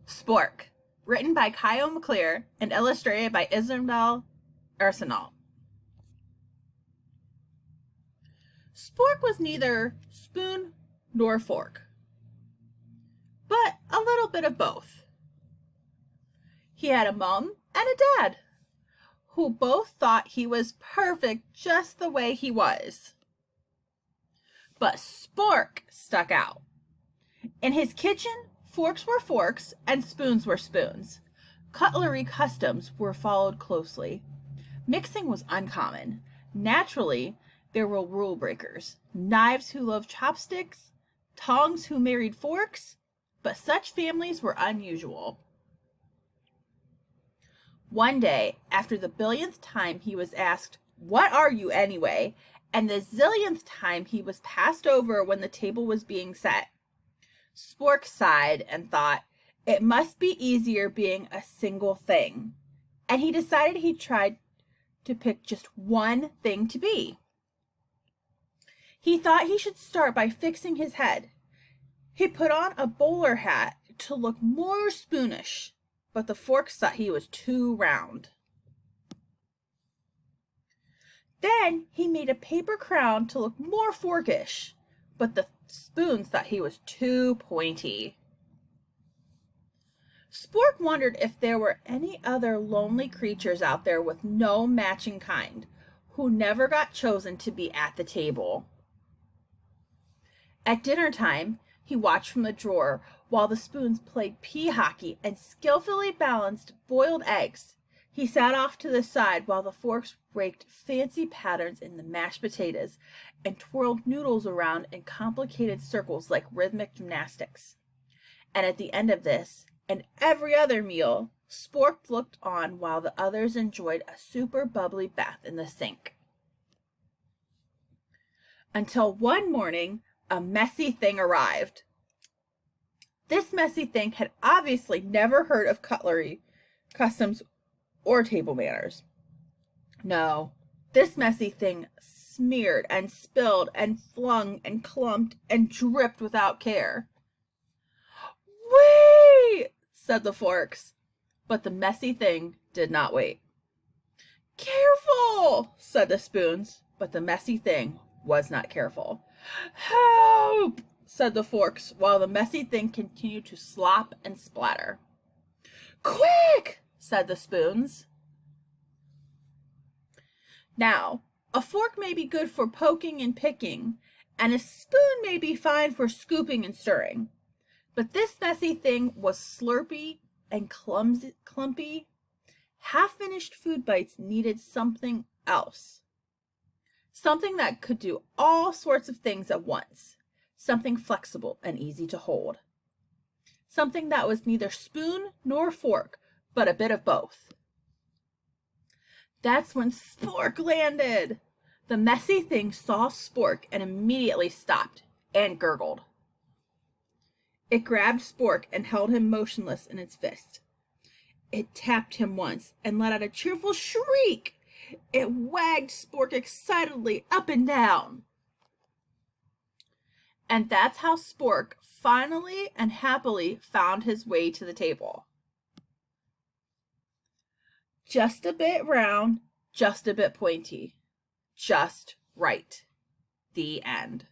Spork, written by Kyle McClear and illustrated by Isabel Arsenal. Spork was neither spoon nor fork, but a little bit of both. He had a mom and a dad who both thought he was perfect just the way he was. But Spork stuck out. In his kitchen, forks were forks and spoons were spoons. Cutlery customs were followed closely. Mixing was uncommon. Naturally, there were rule breakers, knives who loved chopsticks, tongs who married forks, but such families were unusual. One day, after the billionth time he was asked, "What are you anyway?" and the zillionth time he was passed over when the table was being set, Spork sighed and thought, it must be easier being a single thing. And he decided he'd try to pick just one thing to be. He thought he should start by fixing his head. He put on a bowler hat to look more spoonish, but the forks thought he was too round. Then he made a paper crown to look more forkish, but the spoons thought he was too pointy. Spork wondered if there were any other lonely creatures out there with no matching kind, who never got chosen to be at the table. At dinner time, he watched from the drawer while the spoons played pea hockey and skillfully balanced boiled eggs. He sat off to the side while the forks raked fancy patterns in the mashed potatoes and twirled noodles around in complicated circles like rhythmic gymnastics. And at the end of this, and every other meal, Spork looked on while the others enjoyed a super bubbly bath in the sink. Until one morning, a messy thing arrived. This messy thing had obviously never heard of cutlery, customs, or table manners. No, this messy thing smeared and spilled and flung and clumped and dripped without care. "Wait!" said the forks, but the messy thing did not wait. "Careful!" said the spoons, but the messy thing was not careful. "Help!" said the forks, while the messy thing continued to slop and splatter. "Quick!" said the spoons. Now, a fork may be good for poking and picking, and a spoon may be fine for scooping and stirring. But this messy thing was slurpy and clumpy. Half-finished food bites needed something else. Something that could do all sorts of things at once. Something flexible and easy to hold. Something that was neither spoon nor fork, but a bit of both. That's when Spork landed. The messy thing saw Spork and immediately stopped and gurgled. It grabbed Spork and held him motionless in its fist. It tapped him once and let out a cheerful shriek. It wagged Spork excitedly up and down. And that's how Spork finally and happily found his way to the table. Just a bit round, just a bit pointy. Just right. The end.